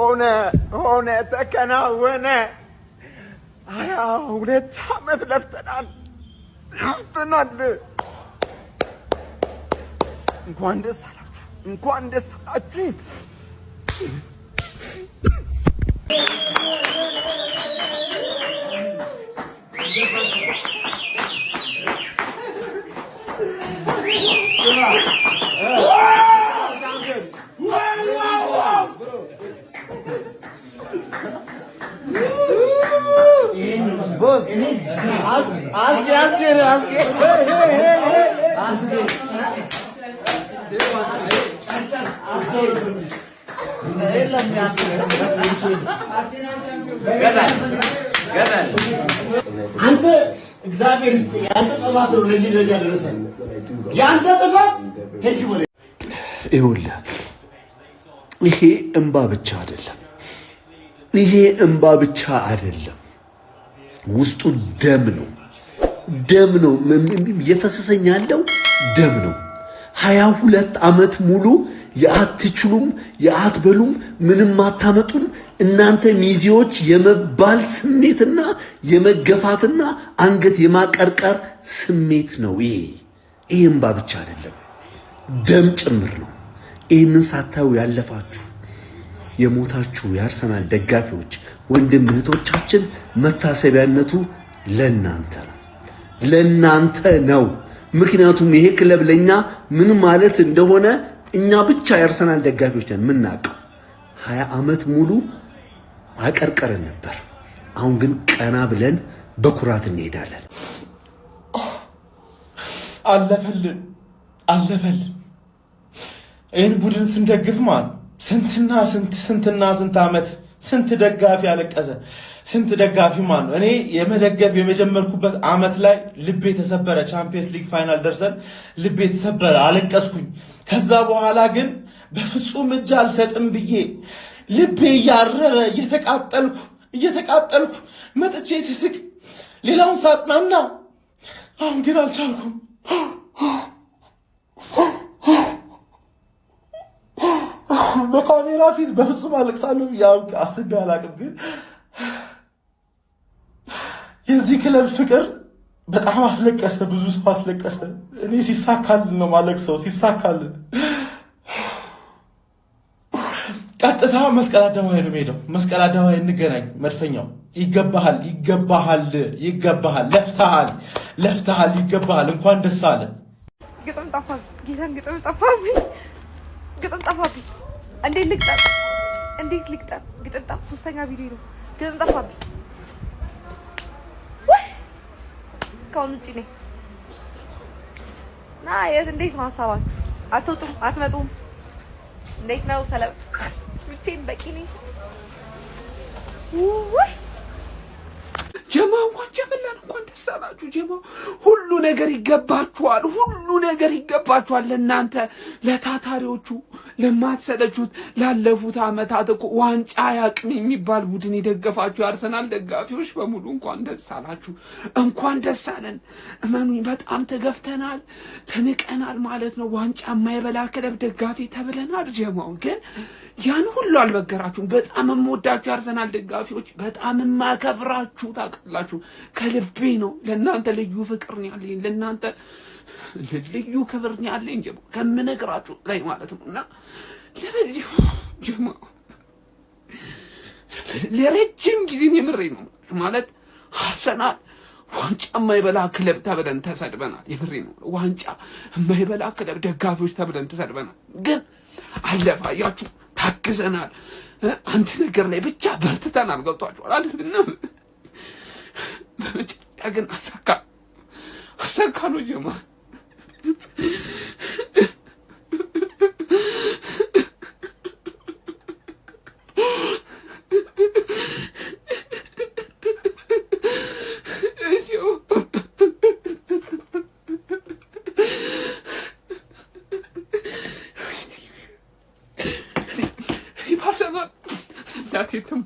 ሆነ ተከናወነ 22 ዓመት ለፍተናል እንኳን ደስ አላችሁ Boss, ask. አንተ እግዚአብሔር ይስጥ ያንተ ጥፋት ነው ለዚህ ደረጃ ደረሰን ያንተ ጥፋት ተጅቦለ ይኸውልህ ይሄ እንባ ብቻ አይደለም ውስጡ ደም ነው እየፈሰሰኝ ያለው ደም ነው 22 ዓመት ሙሉ የአትችሉም የአትበሉም ምንም አታመጡም እናንተ ሚዜዎች የመባል ስሜትና የመገፋትና አንገት የማቀርቀር ስሜት ነው ይሄ እንባ ብቻ አይደለም ደም ጭምር ነው ይህንን ሳታዩ ያለፋችሁ የሞታችሁ የአርሰናል ደጋፊዎች ወንድም እህቶቻችን መታሰቢያነቱ ለናንተ ነው ምክንያቱም ይሄ ክለብ ለኛ ምን ማለት እንደሆነ እኛ ብቻ የአርሰናል ደጋፊዎች ነን ምናቀው 20 ዓመት ሙሉ አቀርቀረን ነበር አሁን ግን ቀና ብለን በኩራት እንሄዳለን አለፈልን ይህን ቡድን ስንደግፍ ማን ስንት ዓመት ስንት ደጋፊ ያለቀሰ ስንት ደጋፊ ማን ነው እኔ የመደገፍ የመጀመርኩበት ዓመት ላይ ልቤ ተሰበረ ቻምፒየንስ ሊግ ፋይናል ደርሰን ልቤ ተሰበረ አለቀስኩኝ ከዛ በኋላ ግን በፍጹም እጅ አልሰጥም ብዬ ልቤ ያረረ እየተቃጠልኩ መጥቼ ስስቅ ሌላውን ሳጽናና አሁን ግን አልቻልኩም በካሜራ ፊት በፍጹም አለቅሳለሁ አስቤ አላቅም ግን የዚህ ክለብ ፍቅር በጣም አስለቀሰ ብዙ ሰው አስለቀሰ እኔ ሲሳካልን ነው ማለቅሰው ሲሳካልን ቀጥታ መስቀል አደባባይ ነው ሄደው መስቀል አደባባይ እንገናኝ መድፈኛው ይገባሃል ለፍተሃል ይገባሃል እንኳን ደስ አለ ግጥም ጠፋብኝ እንዴት ልቅጠም ግጥም ጠፋ ሶስተኛ ቪዲዮ ነው ግጥም ጠፋብኝ እስካሁን ውጪ ነኝ ና እንዴት ነው ሀሳባችሁ አትመጡም እንዴት ነው ሰላም ብቻዬን በቂ ነኝ ጀማው እንኳን ደስ አላችሁ ጀማው ሁሉ ነገር ይገባችኋል ለእናንተ ለታታሪዎቹ ለማትሰለቹት ላለፉት ዓመታት እኮ ዋንጫ ያቅም የሚባል ቡድን የደገፋችሁ የአርሰናል ደጋፊዎች በሙሉ እንኳን ደስ አለን እመኑኝ በጣም ተገፍተናል ተንቀናል ማለት ነው ዋንጫ የማይበላ ክለብ ደጋፊ ተብለናል ጀማው ግን ያን ሁሉ አልበገራችሁም በጣም የምወዳችሁ የአርሰናል ደጋፊዎች በጣም የማከብራችሁ ታውቃላችሁ ከልቤ ነው ለእናንተ ልዩ ፍቅር ነው ያለኝ ለእናንተ ልዩ ክብር ነው ያለኝ ጀማው ከምነግራችሁ ላይ ማለት ነውና ለረጅም ጊዜ የምሬ ነው ማለት አርሰናል ዋንጫ የማይበላ ክለብ ተብለን ተሰድበናል የምሬ ነው ዋንጫ የማይበላ ክለብ ደጋፊዎች ተብለን ተሰድበናል ግን አለፋያችሁ ታክሰናል አንተ ነገር ላይ ብቻ በርትተናል ገብቷችኋል አይደል በመጨረሻ ግን አሳካ ነው ጀማው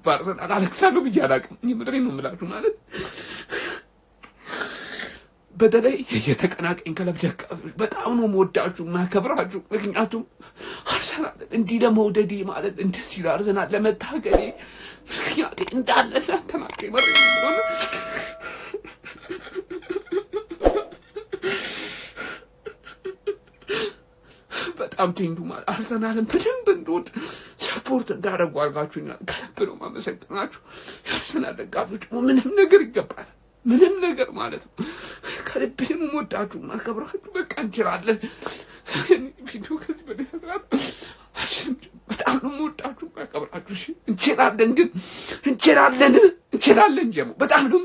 ባርሰናል አለቅሳለሁ ብዬ አላቅም የምድሬን ነው የምላችሁ ማለት በተለይ የተቀናቃኝ ክለብ ደጋፊዎች በጣም ነው የምወዳችሁ ማከብራችሁ። ምክንያቱም አርሰናል እንዲህ ለመውደዴ ማለት እንደዚህ ለአርሰናል ለመታገሌ ምክንያቴ እንዳለ ለአንተናቀኝ መሪ ሆነ። በጣም ቴንዱ ማለት አርሰናልን በደንብ እንደወድ ሰፖርት እንዳደረጉ አድርጋችሁኛል። ከልብ ነው ማመሰግናችሁ የአርሰናል ደጋፊዎች። ምንም ነገር ይገባል፣ ምንም ነገር ማለት ነው። ከልቤም ወዳችሁ ማከብራችሁ። በቃ እንችላለን። ቪዲዮ ከዚህ በላይ በጣም ነው ወዳችሁ ማከብራችሁ። እሺ እንችላለን፣ ግን እንችላለን ጀሞ በጣም ነው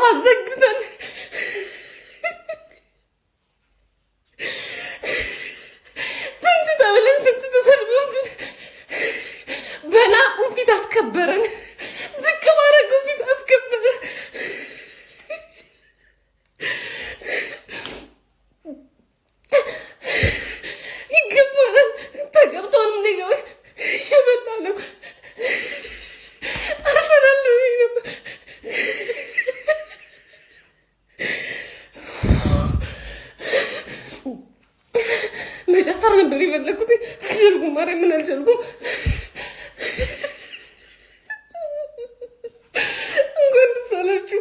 አዘግተን ስንት ተብለን ስንት ተሰድበን በናቁ ፊት አስከበረን፣ ዝቅ ባረጉ ፊት አስከበረን። ይገባናል፣ ተገብቶንም ነገ የበላ ነው አርሰናል ነው መጨፈር ነበር የፈለኩት። አልቻልኩም፣ ማርያምን አልቻልኩም። እንኳን ደስ አላችሁ።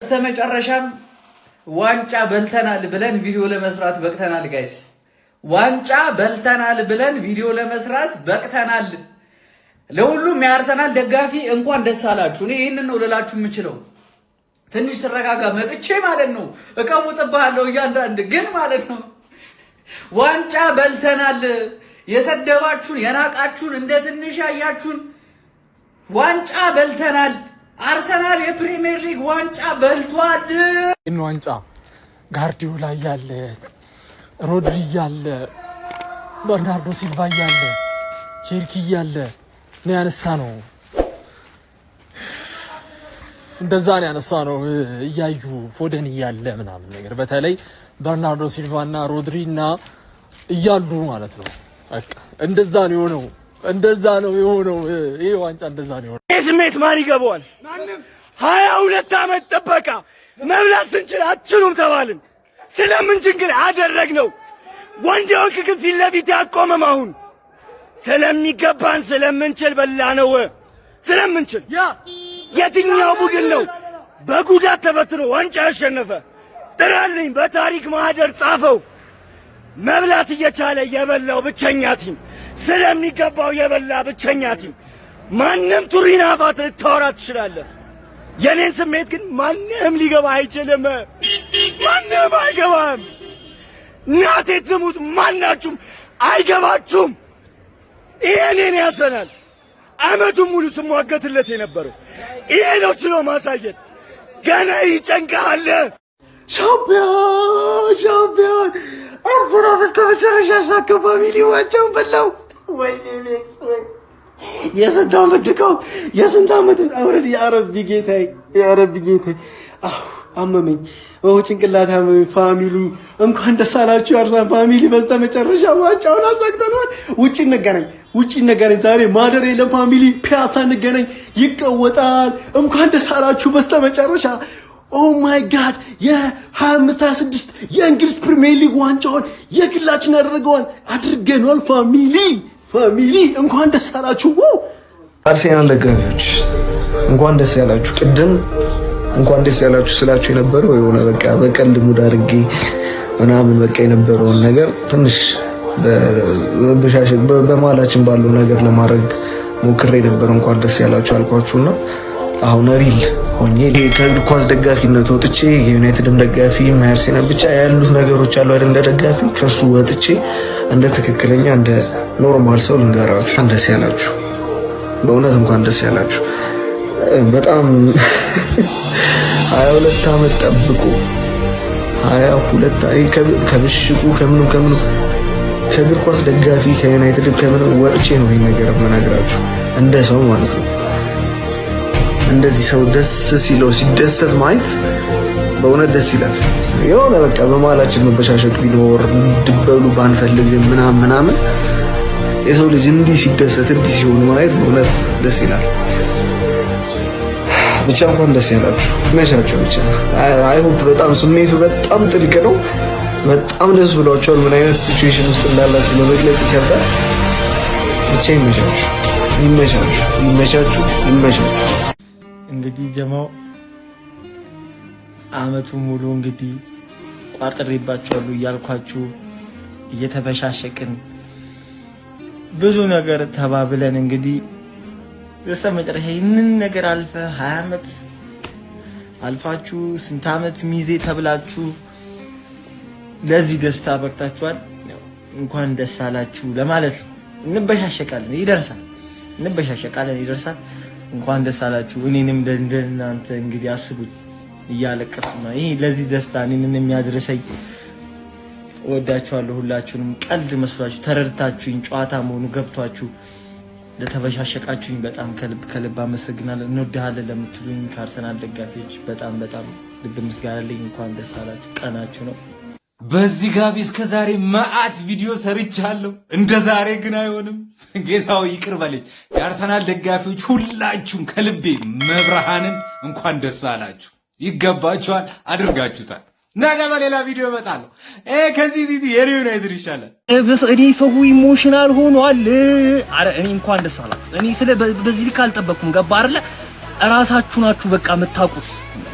በስተመጨረሻም ዋንጫ በልተናል ብለን ቪዲዮ ለመስራት በቅተናል። ጋይስ ዋንጫ በልተናል ብለን ቪዲዮ ለመስራት በቅተናል። ለሁሉም የአርሰናል ደጋፊ እንኳን ደስ አላችሁ። እኔ ይህንን ነው ልላችሁ የምችለው። ትንሽ ስረጋጋ መጥቼ ማለት ነው እቀውጥብሃለሁ እያንዳንድ ግን ማለት ነው ዋንጫ በልተናል። የሰደባችሁን የናቃችሁን እንደ ትንሽ ያያችሁን ዋንጫ በልተናል። አርሰናል የፕሪሚየር ሊግ ዋንጫ በልቷል። ዋንጫ ጋርዲዮላ ያለ፣ ሮድሪ ያለ፣ በርናርዶ ሲልቫ ያለ፣ ቼርኪ ያለ ነው ያነሳ ነው። እንደዛ ነው ያነሳ ነው። እያዩ ፎደን እያለ ምናምን ነገር በተለይ በርናርዶ ሲልቫና ሮድሪና እያሉ ማለት ነው። በቃ እንደዛ ነው የሆነው፣ እንደዛ ነው የሆነው። ይሄ ዋንጫ እንደዛ ነው የሆነው። ይሄ ስሜት ማን ይገባዋል? 22 ዓመት ጥበቃ መብላት ስንችል አትችሉም ተባልን። ስለምንችል ግን አደረግነው። ወንዴውን ክክል ፊት ለፊት ያቆመም አሁን ስለሚገባን ስለምንችል በላ ነው። ስለምንችል የትኛው ቡድን ነው በጉዳት ተፈትኖ ዋንጫ ያሸነፈ? ጥራልኝ፣ በታሪክ ማህደር ጻፈው። መብላት እየቻለ የበላው ብቸኛ ቲም፣ ስለሚገባው የበላ ብቸኛ ቲም። ማንም ቱሪን አፋት ልታወራ ትችላለህ። የኔን ስሜት ግን ማንም ሊገባ አይችልም። ማንም አይገባም። እናቴ ትሙት፣ ማናችሁም አይገባችሁም። ይሄንን ያሰናል አመቱን ሙሉ ስሟገትለት የነበረው ይሄ ነው። ችሎ ማሳየት ገና ይጨንቃል። ሻምፒዮን አርሰናል በስተመጨረሻ ሳካ ፋሚሊ ዋንጫውን በላው። ወይኔ ሜክስ ወይ የስንት ዓመት ድካም፣ የስንት ዓመት አውረድ። የአረቢ ጌታዬ፣ የአረቢ ጌታዬ። አመመኝ፣ ጭንቅላት አመመኝ። ፋሚሊ እንኳን ደስ አላችሁ የአርሰናል ፋሚሊ፣ በስተመጨረሻ ዋንጫውን አሳክተናል። ውጪ እንገናኝ፣ ዛሬ ማደር የለም ፋሚሊ፣ ፒያሳ እንገናኝ፣ ይቀወጣል። እንኳን ደስ አላችሁ በስተመጨረሻ። ኦ ማይ ጋድ የ25-26 የእንግሊዝ ፕሪሚየር ሊግ ዋንጫውን የግላችን አድርገናል ፋሚሊ እንኳን ደስ አላችሁ። አርሰናል ደጋፊዎች እንኳን ደስ ያላችሁ። ቅድም እንኳን ደስ ያላችሁ ስላችሁ የነበረው የሆነ በቃ በቀልድ ሙድ አድርጌ ምናምን በቃ የነበረውን ነገር ትንሽ በመሀላችን ባለው ነገር ለማድረግ ሞክሬ ነበር። እንኳን ደስ ያላችሁ አልኳችሁና አሁን ሪል ሆኜ ከእግር ኳስ ደጋፊነት ወጥቼ የዩናይትድም ደጋፊ የአርሰናል ብቻ ያሉት ነገሮች አሉ አይደል፣ እንደ ደጋፊ ከሱ ወጥቼ እንደ ትክክለኛ እንደ ኖርማል ሰው ልንገራችሁ፣ እንኳን ደስ ያላችሁ። በእውነት እንኳን ደስ ያላችሁ። በጣም 22 ዓመት ጠብቆ 22 ከብሽቁ ከምኑ ከእግር ኳስ ደጋፊ ከዩናይትድ ከምኑ ወጥቼ ነው ይሄን ነገር የምነግራችሁ እንደ ሰው ማለት ነው። እንደዚህ ሰው ደስ ሲለው ሲደሰት ማየት በእውነት ደስ ይላል። የሆነ በቃ በመሀላችን መበሻሸቅ ቢኖር ድበሉ ባንፈልግ ምናምን የሰው ልጅ እንዲህ ሲደሰት እንዲህ ሲሆን ማየት በእውነት ደስ ይላል። ብቻ እንኳን ደስ ያላችሁ መሻቸው። ብቻ አይ ሆፕ በጣም ስሜቱ በጣም ጥልቅ ነው። በጣም ደስ ብሏቸዋል። ምን አይነት ሲቹዌሽን ውስጥ እንዳላችሁ ለመግለጽ ይከብዳል። ብቻ ይመቻችሁ። እንግዲህ ጀማው አመቱ ሙሉ እንግዲህ ቋጥሬባችኋለሁ እያልኳችሁ እየተበሻሸቅን ብዙ ነገር ተባብለን እንግዲህ በስተመጨረሻ ይህንን ነገር አልፈ 20 ዓመት አልፋችሁ ስንት ዓመት ሚዜ ተብላችሁ ለዚህ ደስታ በቅታችኋል። እንኳን ደስ አላችሁ ለማለት ነው። እንበሻሸቃለን፣ ይደርሳል። እንኳን ደስ አላችሁ። እኔንም እንደናንተ እንግዲህ አስቡኝ እያለቀስኩ ነው። ይሄ ለዚህ ደስታ እኔን የሚያድርሰኝ ወዳችኋለሁ። ሁላችሁንም ቀልድ መስሏችሁ ተረድታችሁኝ ጨዋታ መሆኑ ገብቷችሁ ለተበሻሸቃችሁኝ በጣም ከልብ አመሰግናለሁ። እንወድሃለን ለምትሉኝ ከአርሰናል ደጋፊዎች በጣም ልብ ምስጋና አለኝ። እንኳን ደስ አላችሁ፣ ቀናችሁ ነው። በዚህ ጋቢ እስከ ዛሬ መዓት ቪዲዮ ሰርቻለሁ። እንደ ዛሬ ግን አይሆንም። ጌታው ይቅር በለኝ። የአርሰናል ደጋፊዎች ሁላችሁም ከልቤ መብርሃንን እንኳን ደስ አላችሁ። ይገባችኋል፣ አድርጋችሁታል። ነገ በሌላ ቪዲዮ እመጣለሁ። ከዚህ ሲቲ የዩናይትድ ይሻላል። እኔ ሰው ኢሞሽናል ሆኗል። አረ እኔ እንኳን ደስ አላችሁ። እኔ በዚህ ልክ አልጠበቅኩም። ገባ አይደለ? እራሳችሁ ናችሁ በቃ የምታውቁት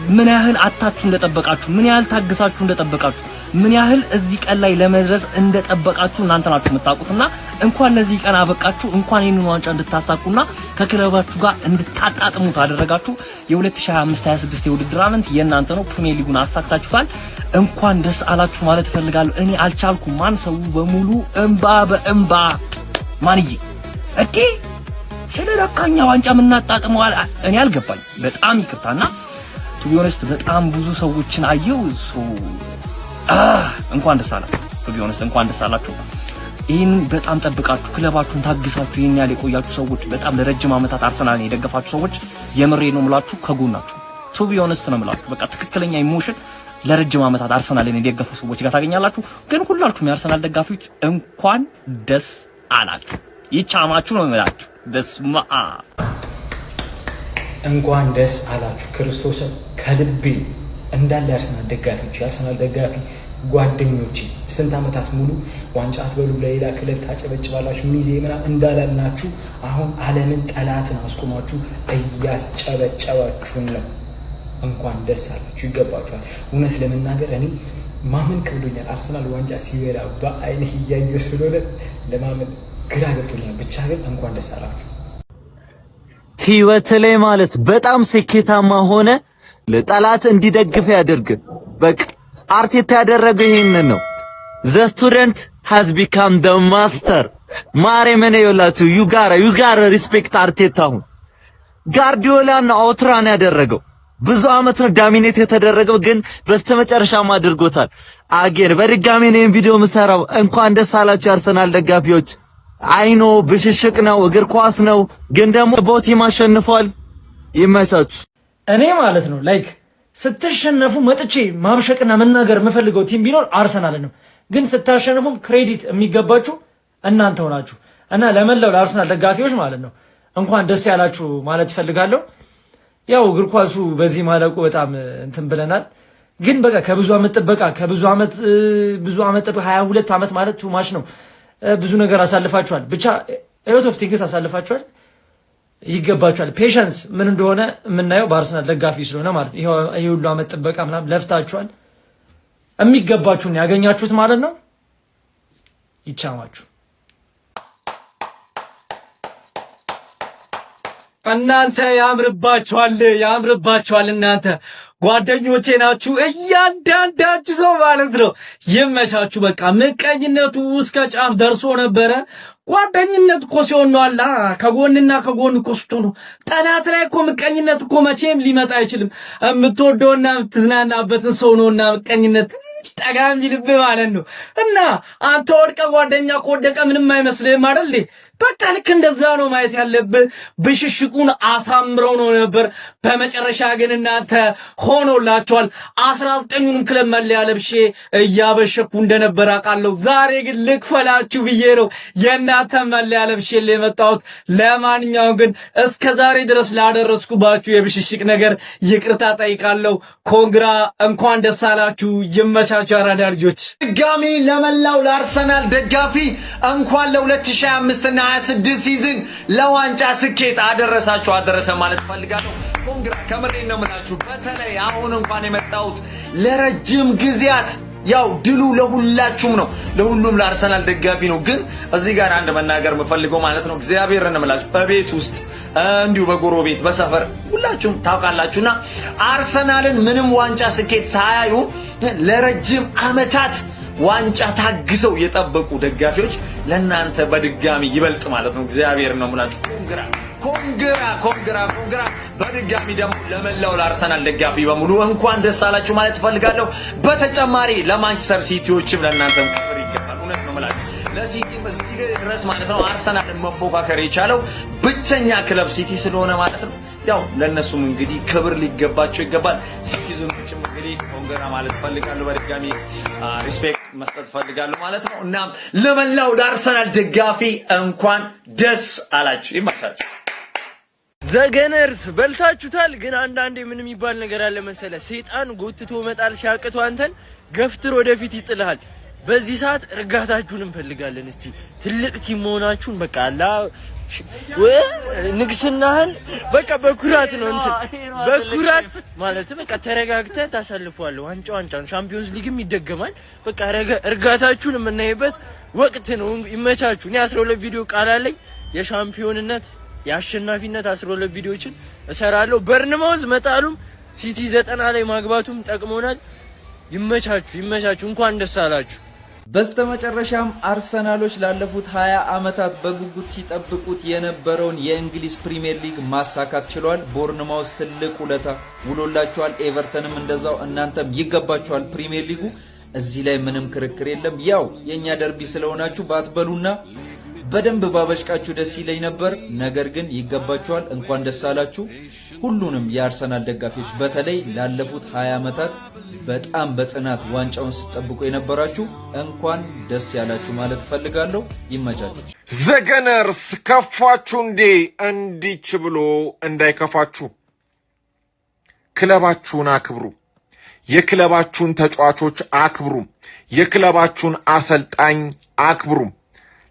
ምን ያህል አታችሁ እንደጠበቃችሁ፣ ምን ያህል ታግሳችሁ እንደጠበቃችሁ፣ ምን ያህል እዚህ ቀን ላይ ለመድረስ እንደጠበቃችሁ እናንተ ናችሁ የምታውቁትና እንኳን ለዚህ ቀን አበቃችሁ። እንኳን ይሄንን ዋንጫ እንድታሳኩና ከክለባችሁ ጋር እንድታጣጥሙ ታደረጋችሁ። የ2025-26 የውድድር ዓመት የእናንተ ነው። ፕሪሚየር ሊጉን አሳክታችኋል። እንኳን ደስ አላችሁ ማለት ፈልጋለሁ። እኔ አልቻልኩም። ማን ሰው በሙሉ እንባ በእንባ ማንዬ እዴ ስለረካኛ ዋንጫ የምናጣጥመው እኔ አልገባኝ። በጣም ይቅርታና ቱ ቢ ኦነስት በጣም ብዙ ሰዎችን አየው። እንኳን ደስ አላችሁ። ቱ ቢ ኦነስት እንኳን ደስ አላችሁ። ይህን በጣም ጠብቃችሁ ክለባችሁን ታግሳችሁ ይህን ያህል የቆያችሁ ሰዎች፣ በጣም ለረጅም ዓመታት አርሰናልን የደገፋችሁ ሰዎች የምሬ ነው የምላችሁ፣ ከጎናችሁ ቱ ቢ ኦነስት ነው የምላችሁ። በቃ ትክክለኛ ኢሞሽን ለረጅም ዓመታት አርሰናልን የደገፉ ሰዎች ጋር ታገኛላችሁ። ግን ሁላችሁም የአርሰናል ደጋፊዎች እንኳን ደስ አላችሁ። ይቻማችሁ ነው የምላችሁ። በስመ አብ እንኳን ደስ አላችሁ። ክርስቶስን ከልቤ እንዳለ የአርሰናል ደጋፊዎች፣ የአርሰናል ደጋፊ ጓደኞቼ ስንት ዓመታት ሙሉ ዋንጫ አትበሉ ለሌላ ክለብ ታጨበጭባላችሁ ሚዜ ምናምን እንዳላልናችሁ አሁን ዓለምን ጠላትን አስቆማችሁ እያጨበጨባችሁ ነው። እንኳን ደስ አላችሁ፣ ይገባችኋል። እውነት ለመናገር እኔ ማመን ከብዶኛል። አርሰናል ዋንጫ ሲበላ በአይኔ እያየሁ ስለሆነ ለማመን ግራ ገብቶኛል። ብቻ ግን እንኳን ደስ አላችሁ። ህይወት ላይ ማለት በጣም ስኬታማ ሆነ ለጠላት እንዲደግፍ ያደርግ። በቃ አርቴታ ያደረገው ይሄንን ነው። the student has become the master ማሬመኔ ይላችሁ you gotta respect አርቴታ። አሁን ጋርዲዮላና አውትራን ያደረገው ብዙ አመት ነው ዳሚኔት የተደረገው፣ ግን በስተመጨረሻም አድርጎታል። አጌን በድጋሚ ነው ቪዲዮ የምሰራው። እንኳን ደስ አላችሁ የአርሰናል ደጋፊዎች። አይኖ ብሽሽቅ ነው እግር ኳስ ነው፣ ግን ደግሞ ቦቲም አሸንፏል። ይመቻችሁ። እኔ ማለት ነው ላይክ ስትሸነፉ መጥቼ ማብሸቅና መናገር የምፈልገው ቲም ቢኖር አርሰናል ነው። ግን ስታሸንፉም ክሬዲት የሚገባችሁ እናንተ ሆናችሁ እና ለመላው ለአርሰናል ደጋፊዎች ማለት ነው እንኳን ደስ ያላችሁ ማለት እፈልጋለሁ። ያው እግር ኳሱ በዚህ ማለቁ በጣም እንትን ብለናል። ግን በቃ ከብዙ ዓመት ጥበቃ ከብዙ ዓመት 22 ዓመት ማለት ቱማች ነው። ብዙ ነገር አሳልፋችኋል። ብቻ ኤሎት ኦፍ ቲንግስ አሳልፋችኋል። ይገባችኋል። ፔሸንስ ምን እንደሆነ የምናየው በአርሰናል ደጋፊ ስለሆነ ማለት ነው። ይሄ ሁሉ ዓመት ጥበቃ ምናምን ለፍታችኋል። የሚገባችሁን ያገኛችሁት ማለት ነው። ይቻማችሁ። እናንተ ያምርባችኋል። እናንተ ጓደኞቼ ናችሁ፣ እያንዳንዳችሁ ሰው ማለት ነው። ይመቻችሁ። በቃ ምቀኝነቱ እስከ ጫፍ ደርሶ ነበረ። ጓደኝነት እኮ ሲሆን ነው አላ ከጎንና ከጎን እኮ ስትሆኑ ነው። ጠላት ላይ እኮ ምቀኝነት እኮ መቼም ሊመጣ አይችልም። የምትወደውና የምትዝናናበትን ሰው ነውና ምቀኝነት ጠጋ የሚልብህ ማለት ነው። እና አንተ ወድቀ ጓደኛ ከወደቀ ምንም አይመስልህም አይደል? በቃ ልክ እንደዛ ነው ማየት ያለብህ። ብሽሽቁን አሳምረው ነው ነበር። በመጨረሻ ግን እናንተ ሆኖላችኋል። 19ኙንም ክለብ መለያ ለብሼ እያበሸኩ እንደነበር አውቃለሁ። ዛሬ ግን ልክፈላችሁ ብዬ ነው የእናንተ መለያ ለብሼ የመጣሁት። ለማንኛውም ግን እስከ ዛሬ ድረስ ላደረስኩባችሁ የብሽሽቅ ነገር ይቅርታ ጠይቃለሁ። ኮንግራ፣ እንኳን ደስ አላችሁ። ይመቻችሁ አራዳ ልጆች። ድጋሚ ለመላው ለአርሰናል ደጋፊ እንኳን ለ2025 እና 26 ሲዝን ለዋንጫ ስኬት አደረሰ ማለት ፈልጋለሁ። ኮንግራ፣ ከምሬን ነው የምላችሁ። በተለይ አሁን እንኳን የመጣሁት ለረጅም ጊዜያት ያው ድሉ ለሁላችሁም ነው፣ ለሁሉም ለአርሰናል ደጋፊ ነው። ግን እዚህ ጋር አንድ መናገር የምፈልገው ማለት ነው እግዚአብሔርን እምላችሁ በቤት ውስጥ እንዲሁ በጎረቤት በሰፈር ሁላችሁም ታውቃላችሁና አርሰናልን ምንም ዋንጫ ስኬት ሳያዩ ለረጅም ዓመታት ዋንጫ ታግሰው የጠበቁ ደጋፊዎች ለናንተ በድጋሚ ይበልጥ ማለት ነው እግዚአብሔርን ነው የምላችሁ። ኮንግራ በድጋሚ ደግሞ ለመላው ለአርሰናል ደጋፊ በሙሉ እንኳን ደስ አላችሁ ማለት ፈልጋለሁ። በተጨማሪ ለማንቸስተር ሲቲዎችም ለናንተም ክብር ይገባል። እውነት ነው ማለት ለሲቲ በዚህ ድረስ ማለት ነው አርሰናልን መፎካከር የቻለው ብቸኛ ክለብ ሲቲ ስለሆነ ማለት ነው። ያው ለነሱም እንግዲህ ክብር ሊገባቸው ይገባል። ሲቲዝኖችም እንግዲህ ኮንግራ ማለት ፈልጋለሁ። በድጋሚ ሪስፔክት መስጠት ፈልጋለሁ ማለት ነው። እና ለመላው ለአርሰናል ደጋፊ እንኳን ደስ አላችሁ። ይመቻችሁ። ዘገነርስ በልታችሁታል። ግን አንዳንዴ ምን የሚባል ነገር አለ መሰለ፣ ሰይጣን ጎትቶ መጣል ሲያቅቱ አንተን ገፍትሮ ወደፊት ይጥልሃል። በዚህ ሰዓት እርጋታችሁን እንፈልጋለን። እስቲ ትልቅ ቲም መሆናችሁን በቃ አላ ንግስናህን በቃ በኩራት ነው እንትን በኩራት ማለት በቃ ተረጋግተህ ታሳልፈዋለህ። ዋንጫ ነው፣ ሻምፒዮንስ ሊግም ይደገማል። በቃ እርጋታችሁን የምናይበት ወቅት ነው። ይመቻችሁ። እኔ 12 ቪዲዮ ቃል አለኝ የሻምፒዮንነት የአሸናፊነት 12 ቪዲዮችን እሰራለሁ። በርንማውዝ መጣሉም ሲቲ 90 ላይ ማግባቱም ጠቅሞናል። ይመቻችሁ። እንኳን ደስ አላችሁ። በስተመጨረሻም አርሰናሎች ላለፉት 20 ዓመታት በጉጉት ሲጠብቁት የነበረውን የእንግሊዝ ፕሪሚየር ሊግ ማሳካት ችሏል። ቦርንማውዝ ትልቅ ውለታ ውሎላችኋል። ኤቨርተንም እንደዛው። እናንተም ይገባችኋል ፕሪሚየር ሊጉ። እዚህ ላይ ምንም ክርክር የለም። ያው የኛ ደርቢ ስለሆናችሁ ባትበሉና በደንብ ባበሽቃችሁ ደስ ይለኝ ነበር። ነገር ግን ይገባችኋል። እንኳን ደስ አላችሁ ሁሉንም የአርሰናል ደጋፊዎች፣ በተለይ ላለፉት 20 ዓመታት በጣም በጽናት ዋንጫውን ስትጠብቁ የነበራችሁ እንኳን ደስ ያላችሁ ማለት ፈልጋለሁ። ይመቻችሁ። ዘገነርስ ከፋችሁ እንዴ? እንዲች ብሎ እንዳይከፋችሁ ክለባችሁን አክብሩ። የክለባችሁን ተጫዋቾች አክብሩ። የክለባችሁን አሰልጣኝ አክብሩ።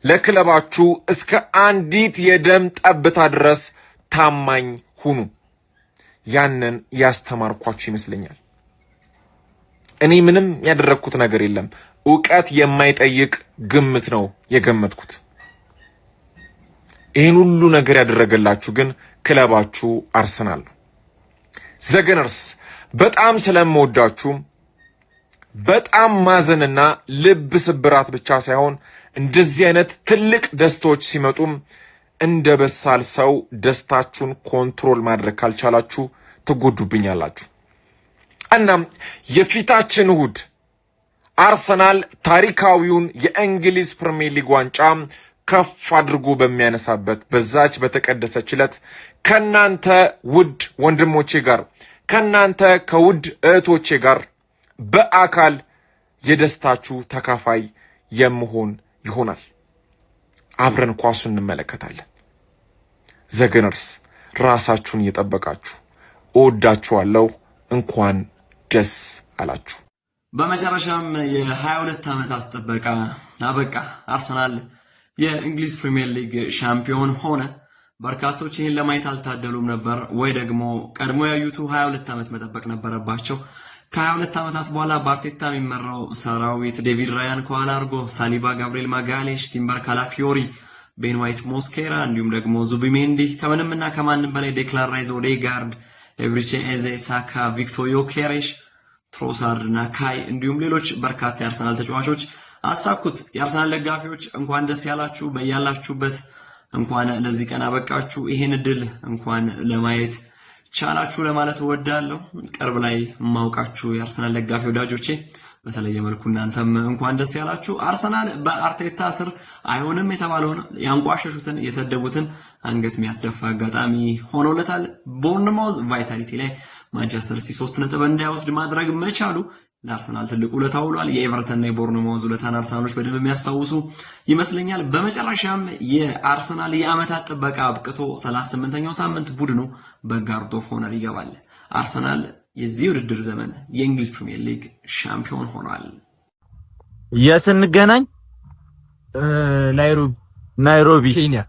ለክለባችሁ እስከ አንዲት የደም ጠብታ ድረስ ታማኝ ሁኑ። ያንን ያስተማርኳችሁ ይመስለኛል። እኔ ምንም ያደረግኩት ነገር የለም። ዕውቀት የማይጠይቅ ግምት ነው የገመትኩት። ይህን ሁሉ ነገር ያደረገላችሁ ግን ክለባችሁ አርሰናል ነው። ዘገነርስ በጣም ስለምወዳችሁ በጣም ማዘንና ልብ ስብራት ብቻ ሳይሆን እንደዚህ አይነት ትልቅ ደስታዎች ሲመጡም እንደ በሳል ሰው ደስታችሁን ኮንትሮል ማድረግ ካልቻላችሁ ትጎዱብኛላችሁ። እናም የፊታችን እሁድ አርሰናል ታሪካዊውን የእንግሊዝ ፕሪሚየር ሊግ ዋንጫ ከፍ አድርጎ በሚያነሳበት በዛች በተቀደሰች ዕለት ከናንተ ውድ ወንድሞቼ ጋር ከናንተ ከውድ እህቶቼ ጋር በአካል የደስታችሁ ተካፋይ የምሆን ይሆናል። አብረን ኳሱን እንመለከታለን። ዘገነርስ ራሳችሁን እየጠበቃችሁ እወዳችኋለሁ። እንኳን ደስ አላችሁ። በመጨረሻም የ22 ዓመታት ጥበቃ አበቃ። አርሰናል የእንግሊዝ ፕሪሚየር ሊግ ሻምፒዮን ሆነ። በርካቶች ይህን ለማየት አልታደሉም ነበር ወይ ደግሞ ቀድሞ ያዩቱ 22 ዓመት መጠበቅ ነበረባቸው። ከ22 ዓመታት በኋላ በአርቴታ የሚመራው ሰራዊት ዴቪድ ራያን ከኋላ አድርጎ ሳሊባ፣ ጋብሪኤል ማጋሌሽ፣ ቲምበር ካላፊዮሪ፣ ቤን ዋይት ሞስኬራ እንዲሁም ደግሞ ዙቢሜንዲ ከምንምና ከማንም በላይ ዴክላን ራይስ፣ ኦዴጋርድ፣ ኤብሪቼ ኤዜ፣ ሳካ፣ ቪክቶር ዮኬሬሽ፣ ትሮሳርድ እና ካይ እንዲሁም ሌሎች በርካታ የአርሰናል ተጫዋቾች አሳኩት። የአርሰናል ደጋፊዎች እንኳን ደስ ያላችሁ። በያላችሁበት እንኳን ለዚህ ቀን አበቃችሁ። ይሄን ድል እንኳን ለማየት ቻላችሁ ለማለት እወዳለሁ። ቅርብ ላይ ማውቃችሁ የአርሰናል ደጋፊ ወዳጆቼ በተለየ መልኩ እናንተም እንኳን ደስ ያላችሁ። አርሰናል በአርቴታ ስር አይሆንም የተባለውን ያንቋሸሹትን የሰደቡትን አንገት የሚያስደፋ አጋጣሚ ሆኖለታል። ቦርንማውዝ ቫይታሊቲ ላይ ማንቸስተር ሲቲ 3 ነጥብ እንዳይወስድ ማድረግ መቻሉ ለአርሰናል ትልቅ ውለታ ውሏል። የኤቨርተን እና የቦርንማውዝ ውለታን አርሰናሎች በደንብ የሚያስታውሱ ይመስለኛል። በመጨረሻም የአርሰናል የአመታት ጥበቃ አብቅቶ 38ኛው ሳምንት ቡድኑ በጋርድ ኦፍ ኦነር ይገባል። አርሰናል የዚህ ውድድር ዘመን የእንግሊዝ ፕሪሚየር ሊግ ሻምፒዮን ሆኗል። የት እንገናኝ? ናይሮቢ ኬንያ።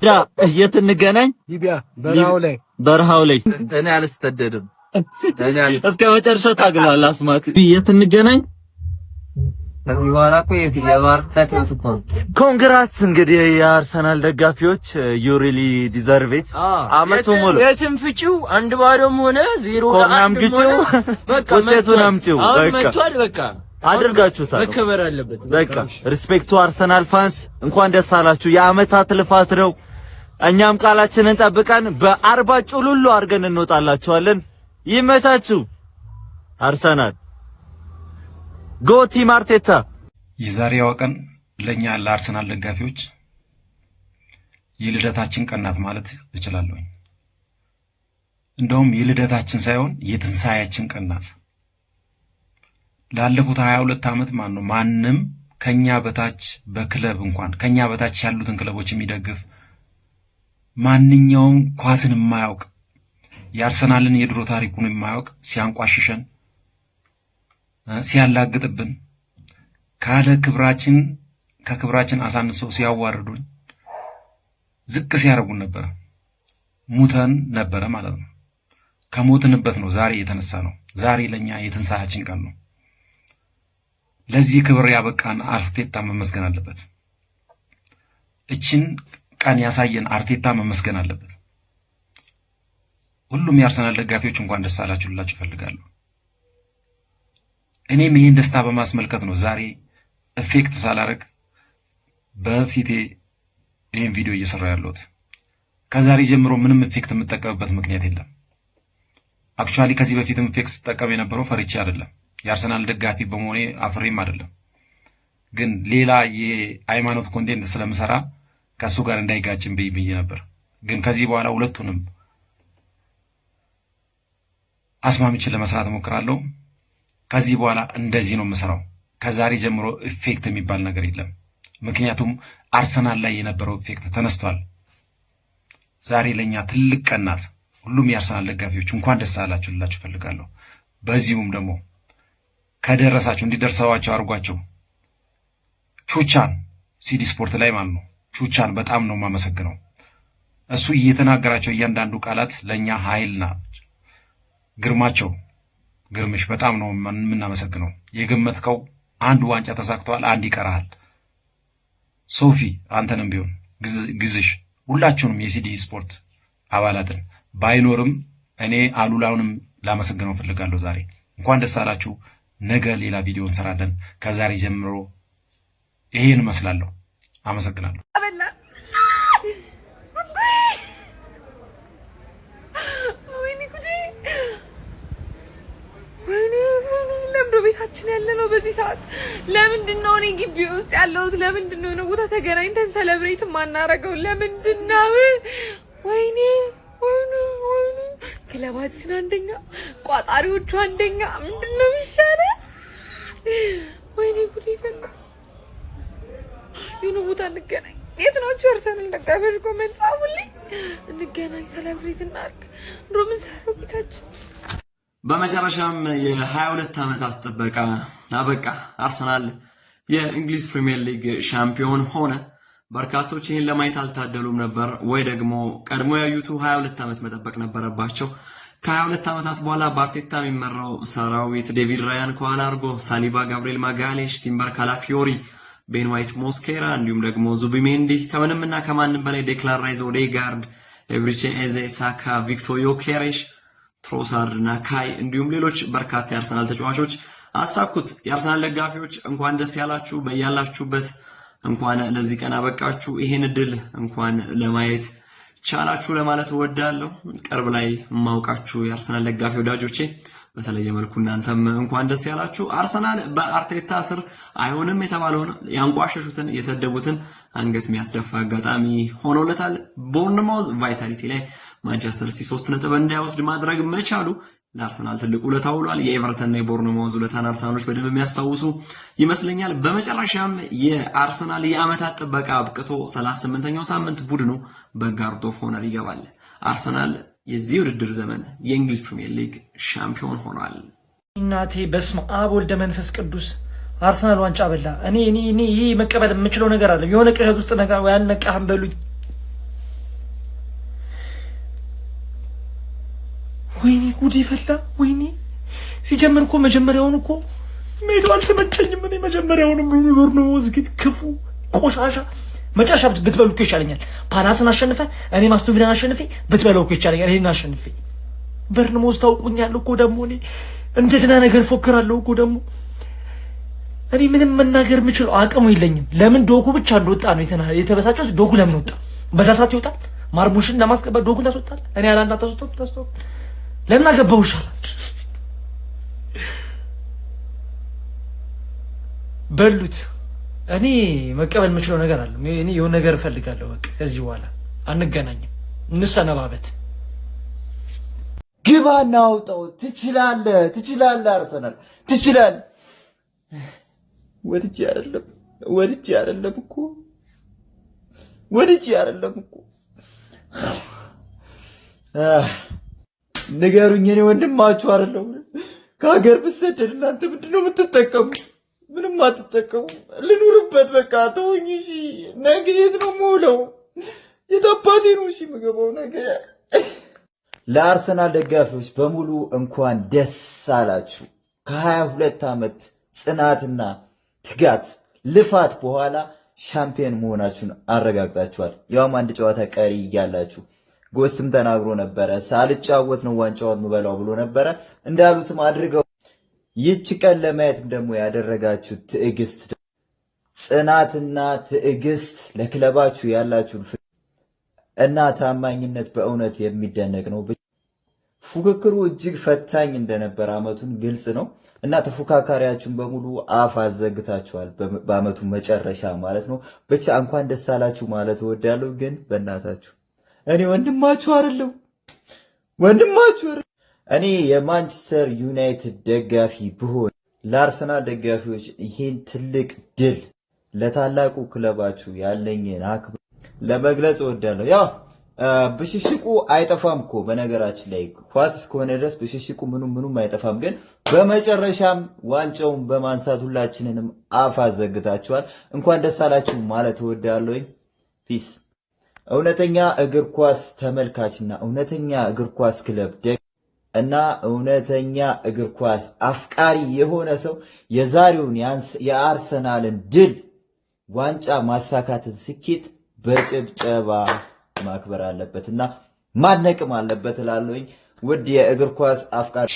የት እንገናኝ? ሊቢያ በረሃው ላይ እኔ አልስተደድም። እስከ መጨረሻው ታግላል። አስማት የት እንገናኝ? ኮንግራትስ እንግዲህ የአርሰናል ደጋፊዎች ዩ ሪሊ ዲዘርቭ ኢት። አመቱ ሙሉ የትም ፍጪው 1-0 ሆነ 0-1 በቃ ውጤቱን አምጪው በቃ አድርጋችሁታል። መከበር አለበት። በቃ ሪስፔክቱ አርሰናል ፋንስ እንኳን ደስ አላችሁ። የአመታት ልፋት ነው። እኛም ቃላችንን ጠብቀን በ40 ጩሉሉ አድርገን እንወጣላችኋለን። ይመቻችሁ አርሰናል ጎቲ ማርቴታ። የዛሬዋ ቀን ለኛ ለአርሰናል ደጋፊዎች የልደታችን ቀን ናት ማለት እችላለሁ። እንደውም የልደታችን ሳይሆን የትንሳኤያችን ቀን ናት። ላለፉት 22 ዓመት ማንም ከኛ በታች በክለብ እንኳን ከኛ በታች ያሉትን ክለቦች የሚደግፍ ማንኛውም ኳስን የማያውቅ የአርሰናልን የድሮ ታሪኩን የማያውቅ ሲያንቋሽሸን ሲያላግጥብን ካለ ክብራችን ከክብራችን አሳንሰው ሲያዋርዱን ዝቅ ሲያረጉን ነበር። ሙተን ነበረ ማለት ነው። ከሞትንበት ነው ዛሬ የተነሳ ነው። ዛሬ ለኛ የትንሳኤያችን ቀን ነው። ለዚህ ክብር ያበቃን አርቴታ መመስገን አለበት። እቺን ቀን ያሳየን አርቴታ መመስገን አለበት። ሁሉም የአርሰናል ደጋፊዎች እንኳን ደስ አላችሁ ልላችሁ ፈልጋለሁ። እኔም ይሄን ደስታ በማስመልከት ነው ዛሬ ኢፌክት ሳላረግ በፊቴ ይሄን ቪዲዮ እየሰራሁ ያለሁት። ከዛሬ ጀምሮ ምንም ኢፌክት የምጠቀምበት ምክንያት የለም። አክቹአሊ ከዚህ በፊትም ኢፌክት ስጠቀም የነበረው ፈርቼ አይደለም፣ የአርሰናል ደጋፊ በመሆኔ አፍሬም አይደለም። ግን ሌላ የሃይማኖት ኮንቴንት ስለምሰራ ከሱ ጋር እንዳይጋጭም ብዬ ነበር። ግን ከዚህ በኋላ ሁለቱንም አስማምቼ ለመስራት እሞክራለሁ። ከዚህ በኋላ እንደዚህ ነው የምሰራው። ከዛሬ ጀምሮ ኢፌክት የሚባል ነገር የለም። ምክንያቱም አርሰናል ላይ የነበረው ኢፌክት ተነስቷል። ዛሬ ለኛ ትልቅ ቀን ናት። ሁሉም የአርሰናል ደጋፊዎች እንኳን ደስ አላችሁ ልላችሁ ፈልጋለሁ። በዚሁም ደግሞ ከደረሳችሁ እንዲደርሰዋቸው አድርጓቸው። ቹቻን ሲዲ ስፖርት ላይ ማለት ነው። ቹቻን በጣም ነው የማመሰግነው። እሱ እየተናገራቸው እያንዳንዱ ቃላት ለኛ ኃይልና ግርማቸው ግርምሽ በጣም ነው የምናመሰግነው። የገመትከው አንድ ዋንጫ ተሳክቷል፣ አንድ ይቀራል። ሶፊ አንተንም ቢሆን ግዝሽ ሁላችሁንም የሲዲ ስፖርት አባላትን ባይኖርም እኔ አሉላውንም ላመሰግነው ፈልጋለሁ። ዛሬ እንኳን ደስ አላችሁ። ነገ ሌላ ቪዲዮ እንሰራለን። ከዛሬ ጀምሮ ይሄን መስላለሁ። አመሰግናለሁ። ቤታችን ያለ ነው በዚህ ሰዓት። ለምንድን ነው እኔ ግቢ ውስጥ ያለሁት? ለምንድን ነው ነው ቦታ ተገናኝተን ሰለብሬት ማናረገው? ለምንድን ነው? ወይኔ ክለባችን አንደኛ፣ ቋጣሪዎቹ አንደኛ። ምንድን ነው የሚሻለው? ወይኔ ጉድ ይፈላ። የሆነ ቦታ እንገናኝ። የት ናችሁ አርሰናል ደጋፊዎች? ኮሜንት ጻፉልኝ። እንገናኝ፣ ሰለብሬት እናድርግ። እንደው ምን ሰራው ቤታችን። በመጨረሻም የ22 ዓመታት ጥበቃ አበቃ። አርሰናል የእንግሊዝ ፕሪሚየር ሊግ ሻምፒዮን ሆነ። በርካቶች ይህን ለማየት አልታደሉም ነበር፣ ወይ ደግሞ ቀድሞ ያዩቱ 22 ዓመት መጠበቅ ነበረባቸው። ከ22 ዓመታት በኋላ በአርቴታ የሚመራው ሰራዊት ዴቪድ ራያን ከኋላ አድርጎ ሳሊባ፣ ጋብሪኤል ማጋሌሽ፣ ቲምበር ካላፊዮሪ፣ ቤን ዋይት ሞስኬራ እንዲሁም ደግሞ ዙቢሜንዲ ከምንምና ከማንም በላይ ዴክላን ራይስ፣ ኦዴጋርድ፣ ኤብሪቼ ኤዜ፣ ሳካ፣ ቪክቶር ዮኬሬሽ፣ ትሮሳርድ እና ካይ እንዲሁም ሌሎች በርካታ የአርሰናል ተጫዋቾች አሳኩት። የአርሰናል ደጋፊዎች እንኳን ደስ ያላችሁ፣ በያላችሁበት እንኳን ለዚህ ቀን አበቃችሁ። ይሄን ድል እንኳን ለማየት ቻላችሁ ለማለት እወዳለሁ። ቅርብ ላይ ማውቃችሁ የአርሰናል ደጋፊ ወዳጆቼ በተለየ መልኩ እናንተም እንኳን ደስ ያላችሁ። አርሰናል በአርቴታ ስር አይሆንም የተባለውን ያንቋሸሹትን የሰደቡትን አንገት የሚያስደፋ አጋጣሚ ሆኖለታል። ቦርንማውዝ ቫይታሊቲ ላይ ማንቸስተር ሲቲ 3 ነጥብ እንዳይወስድ ማድረግ መቻሉ ለአርሰናል ትልቅ ውለታ ውሏል። የኤቨርተን እና የቦርንማውዝ ውለታን አርሰናሎች በደንብ የሚያስታውሱ ይመስለኛል። በመጨረሻም የአርሰናል የአመታት ጥበቃ አብቅቶ 38ኛው ሳምንት ቡድኑ በጋርድ ኦፍ ኦነር ይገባል። አርሰናል የዚህ ውድድር ዘመን የእንግሊዝ ፕሪሚየር ሊግ ሻምፒዮን ሆኗል። እናቴ በስመ አብ ወልደ መንፈስ ቅዱስ አርሰናል ዋንጫ በላ። እኔ ይሄ መቀበል የምችለው ነገር አለ። የሆነ ቅዠት ውስጥ ነገር ያልነቃህም በሉኝ። ወይኔ ጉድ ይፈላ። ወይኔ ሲጀምር እኮ መጀመሪያውን እኮ ሜዳው አልተመቸኝም። እኔ መጀመሪያውንም ወይኔ ቦርንማውዝ ግን ክፉ ቆሻሻ መጨረሻ ብትበሉ እኮ ይሻለኛል። ፓላስን አሸንፈ እኔ አስቶን ቪላን አሸንፌ ብትበለው እኮ ይሻለኛል። እኔን አሸንፌ ቦርንማውዝ ታውቁኛል እኮ ደግሞ እኔ እንደገና ነገር ፎክራለሁ እኮ ደግሞ እኔ ምንም መናገር የምችለው አቅሙ የለኝም። ለምን ዶኩ ብቻ እንደወጣ ነው የተበሳጨው። ዶኩ ለምን ወጣ? በዛ ሰዓት ይወጣል። ማርሙሽን ለማስቀበል ዶኩን ታስወጣል። እኔ አላንዳ ታስወጣው ለምን አገባው ይሻላል። በሉት እኔ መቀበል የምችለው ነገር አለ። እኔ የሆነ ነገር እፈልጋለሁ። በቃ ከዚህ በኋላ አንገናኝም፣ እንሰነባበት። ግባና አውጣው። ትችላለህ አርሰናል ትችላለህ። ወድጄ አይደለም እኮ ንገሩኝ። እኔ ወንድማችሁ አይደለም። ከሀገር ብሰደድ እናንተ ምንድነው የምትጠቀሙት? ምንም አትጠቀሙ። ልኑርበት በቃ ተወኝ። እሺ ነገ የት ነው የምውለው? የት አባቴ ነው እሺ የምገባው ነገ? ለአርሰናል ደጋፊዎች በሙሉ እንኳን ደስ አላችሁ። ከ22 ዓመት ጽናትና ትጋት ልፋት በኋላ ሻምፒዮን መሆናችሁን አረጋግጣችኋል። ያውም አንድ ጨዋታ ቀሪ እያላችሁ ጎስትም ተናግሮ ነበረ። ሳልጫወት ነው ዋንጫውን ምበላው ብሎ ነበረ። እንዳሉትም አድርገው ይህች ቀን ለማየትም ደግሞ ያደረጋችሁ ትዕግስት፣ ጽናትና ትዕግስት ለክለባችሁ ያላችሁ እና ታማኝነት በእውነት የሚደነቅ ነው። ፉክክሩ እጅግ ፈታኝ እንደነበር አመቱን ግልጽ ነው እና ተፎካካሪያችሁን በሙሉ አፍ አዘግታችኋል። በአመቱ መጨረሻ ማለት ነው። ብቻ እንኳን ደስ አላችሁ ማለት እወዳለሁ። ግን በእናታችሁ እኔ ወንድማችሁ አይደለሁ። እኔ የማንቸስተር ዩናይትድ ደጋፊ ብሆን ለአርሰናል ደጋፊዎች ይሄን ትልቅ ድል ለታላቁ ክለባችሁ ያለኝን አክብሮት ለመግለጽ እወዳለሁ። ያው ብሽሽቁ አይጠፋም እኮ በነገራችን ላይ ኳስ እስከሆነ ድረስ ብሽሽቁ ምኑም አይጠፋም። ግን በመጨረሻም ዋንጫውን በማንሳት ሁላችንንም አፍ አዘግታችኋል። እንኳን ደስ አላችሁ ማለት እወዳለሁ። ፒስ። እውነተኛ እግር ኳስ ተመልካችና እውነተኛ እግር ኳስ ክለብ እና እውነተኛ እግር ኳስ አፍቃሪ የሆነ ሰው የዛሬውን የአርሰናልን ድል ዋንጫ ማሳካትን ስኬት በጭብጨባ ማክበር አለበትና ማድነቅም አለበት እላለሁኝ። ውድ የእግር ኳስ አፍቃሪ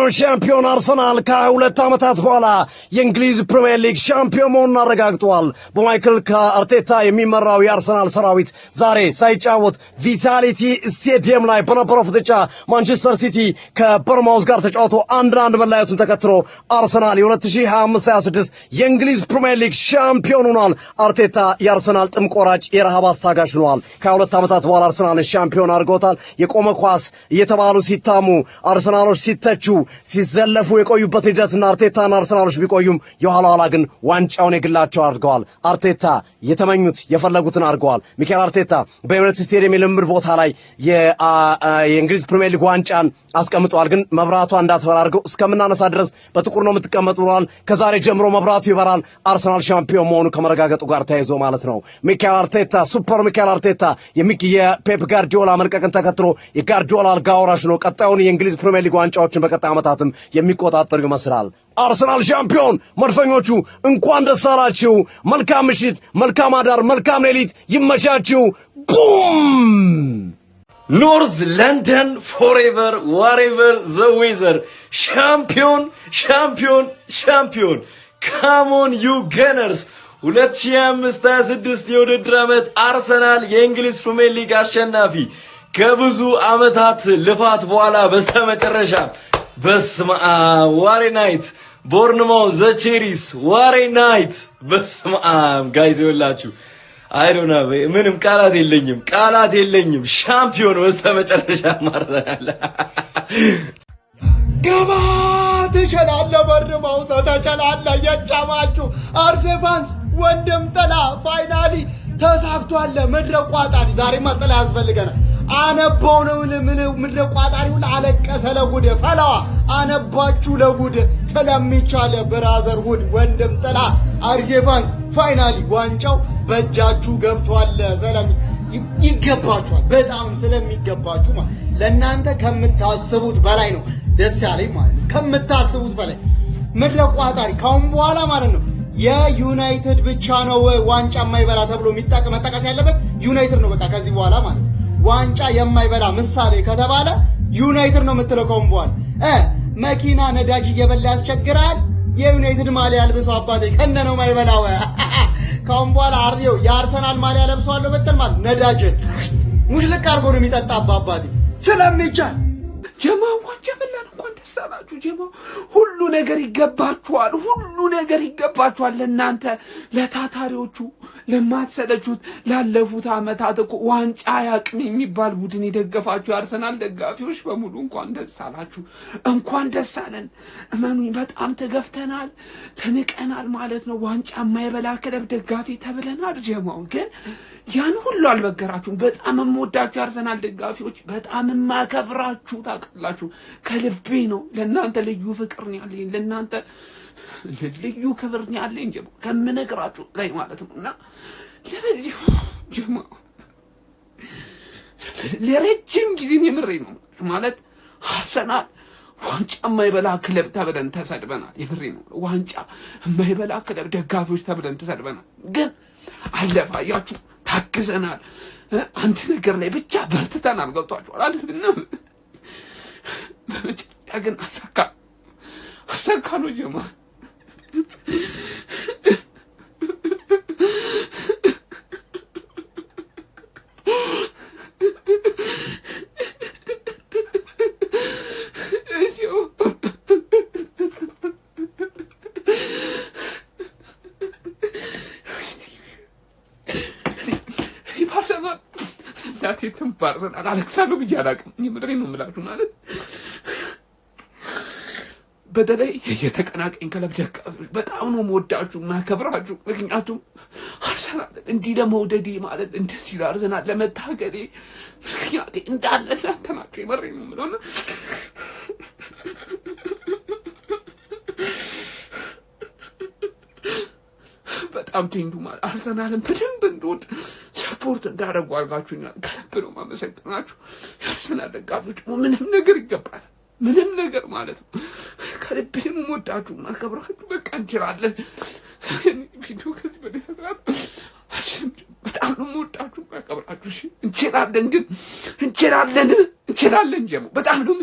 ሻምፒዮን አርሰናል ከ22 ዓመታት በኋላ የእንግሊዝ ፕሪሚየር ሊግ ሻምፒዮን መሆኑን አረጋግጧል። በማይክል አርቴታ የሚመራው የአርሰናል ሰራዊት ዛሬ ሳይጫወት ቪታሊቲ ስቴዲየም ላይ በነበረው ፍጥጫ ማንቸስተር ሲቲ ከቦርንማውዝ ጋር ተጫውቶ 1-1 መለያየቱን ተከትሎ አርሰናል የ2025-26 የእንግሊዝ ፕሪሚየር ሊግ ሻምፒዮን ሆኗል። አርቴታ የአርሰናል ጥም ቆራጭ የረሃብ አስታጋሽ ሆኗል። ከ22 ዓመታት በኋላ አርሰናልን ሻምፒዮን አድርጎታል። የቆመ ኳስ እየተባሉ ሲታሙ አርሰናሎች ሲተቹ ሲዘለፉ የቆዩበት ሂደትና አርቴታና አርሰናሎች ቢቆዩም የኋላ ኋላ ግን ዋንጫውን የግላቸው አድርገዋል። አርቴታ የተመኙት የፈለጉትን አድርገዋል። ሚኬል አርቴታ በኤምሬትስ ስቴዲየም የልምምድ ቦታ ላይ የእንግሊዝ ፕሪሚየር ሊግ ዋንጫን አስቀምጠዋል። ግን መብራቷ እንዳትበራ አድርገው እስከምናነሳ ድረስ በጥቁር ነው የምትቀመጡ ብለዋል። ከዛሬ ጀምሮ መብራቱ ይበራል። አርሰናል ሻምፒዮን መሆኑ ከመረጋገጡ ጋር ተያይዞ ማለት ነው። ሚኬል አርቴታ ሱፐር ሚኬል አርቴታ የፔፕ ጋርዲዮላ መልቀቅን ተከትሎ የጋርዲዮላ አልጋ ወራሽ ነው። ቀጣዩን የእንግሊዝ ፕሪሚየር ሊግ ዋንጫዎችን በቀጣይ ዓመታትም የሚቆጣጠር ይመስላል። አርሰናል ሻምፒዮን። መድፈኞቹ እንኳን ደስ አላችሁ። መልካም ምሽት፣ መልካም አዳር፣ መልካም ሌሊት ይመቻችሁ። ቡም ኖርዝ ለንደን ፎሬቨር ዋሬቨር ዘ ዌዘር ሻምፒዮን ካሞን ዩ ገነርስ 2025-26 የውድድር ዓመት አርሰናል የእንግሊዝ ፕሪሚየር ሊግ አሸናፊ ከብዙ ዓመታት ልፋት በኋላ በስተመጨረሻ በስመ አብ ዋሬ ናይት ቦርንማውዝ ዘ ቼሪስ ዋሬ ናይት በስመ አብ ጋይዝ ይወላችሁ አይዶና ምንም ቃላት የለኝም ሻምፒዮን በስተመጨረሻ አርሰናል ገባ ተቻላለ ቦርንማውዝ ተቻላለ የጫማችሁ አርሴፋንስ ወንድም ጥላ ፋይናሊ ተሳክቷል ምድረ ቋጣሪ ዛሬማ ጥላ ያስፈልገናል አነባው ነው ምድረ ቋጣሪው ለአለቀሰ ለጉድ ፈላዋ አነባችሁ ለጉድ ስለሚቻለ ብራዘር ውድ ወንድም ጥላ አርሴፋንስ ፋይናሊ ዋንጫው በእጃችሁ ገብቷል ሰላም ይገባችኋል በጣም ስለሚገባችሁ ማለት ለእናንተ ከምታስቡት በላይ ነው ደስ ያለኝ ማለት ከምታስቡት በላይ ምድረ ቋጣሪ ካሁን በኋላ ማለት ነው የዩናይትድ ብቻ ነው ዋንጫ የማይበላ ተብሎ መጠቀስ ያለበት ዩናይትድ ነው በቃ ከዚህ በኋላ ማለት ዋንጫ የማይበላ ምሳሌ ከተባለ ዩናይትድ ነው የምትለው ካሁን በኋላ መኪና ነዳጅ እየበላ ያስቸግራል የዩናይትድ ማሊያ አልብሰው አባቴ ከነ ነው የማይበላው ካሁን በኋላ አርዲው የአርሰናል ማሊያ ለብሰዋለሁ በተል ማለት ነዳጅን ሙሽልቅ አድርጎ ነው የሚጠጣ አባቴ ስለሚቻል ጀማው ዋንጫ በላን እንኳን ደስ አላችሁ ጀማው ሁሉ ነገር ይገባችኋል ለእናንተ ለታታሪዎቹ ለማትሰለቹት ላለፉት ዓመታት እኮ ዋንጫ ያቅም የሚባል ቡድን የደገፋችሁ የአርሰናል ደጋፊዎች በሙሉ እንኳን ደስ አላችሁ እንኳን ደስ አለን እመኑኝ በጣም ተገፍተናል ተንቀናል ማለት ነው ዋንጫ የማይበላ ክለብ ደጋፊ ተብለናል ጀማው ግን ያን ሁሉ አልበገራችሁም በጣም የምወዳችሁ የአርሰናል ደጋፊዎች በጣም የማከብራችሁ ታውቃላችሁ ከልቤ ነው ለእናንተ ልዩ ፍቅር ነው ያለኝ ለእናንተ ልዩ ክብር ነው ያለኝ ጀማው ከምነግራችሁ ላይ ማለት ነውና ለረጅም ጊዜ የምሬ ነው ማለት አርሰናል ዋንጫ የማይበላ ክለብ ተብለን ተሰድበናል የምሬ ነው ዋንጫ የማይበላ ክለብ ደጋፊዎች ተብለን ተሰድበናል ግን አለፋያችሁ ታክዘናል አንተ ነገር ላይ ብቻ በርትተናል ገብቷችኋል አይደል በመጨረሻ ግን አሳካ ነው ጀማ እናቴም ባርሰናል አለቅሳለሁ ብዬ አላውቅም የምሬን ነው የምላችሁ ማለት በተለይ የተቀናቃኝ ክለብ ደጋፊዎች በጣም ነው የምወዳችሁ የማከብራችሁ ምክንያቱም አርሰናል እንዲህ ለመውደዴ ማለት እንደዚህ ለአርሰናል ለመታገሌ ምክንያቴ እንዳለ እናንተ ናችሁ የምሬን ነው የምለው በጣም ትንዱ ማለት አርሰናልን በደንብ እንደወድ ሰፖርት እንዳደረጉ አድርጋችሁኛል ከልብ ነው የማመሰግናችሁ የአርሰናል ደጋፊዎች ምንም ነገር ይገባል ምንም ነገር ማለት ነው ከልብ ነው የምወዳችሁ የማከብራችሁ በቃ እንችላለን ቪዲዮ ከዚህ በላይ በጣም ነው የምወዳችሁ የማከብራችሁ እንችላለን ጀሞ በጣም ነው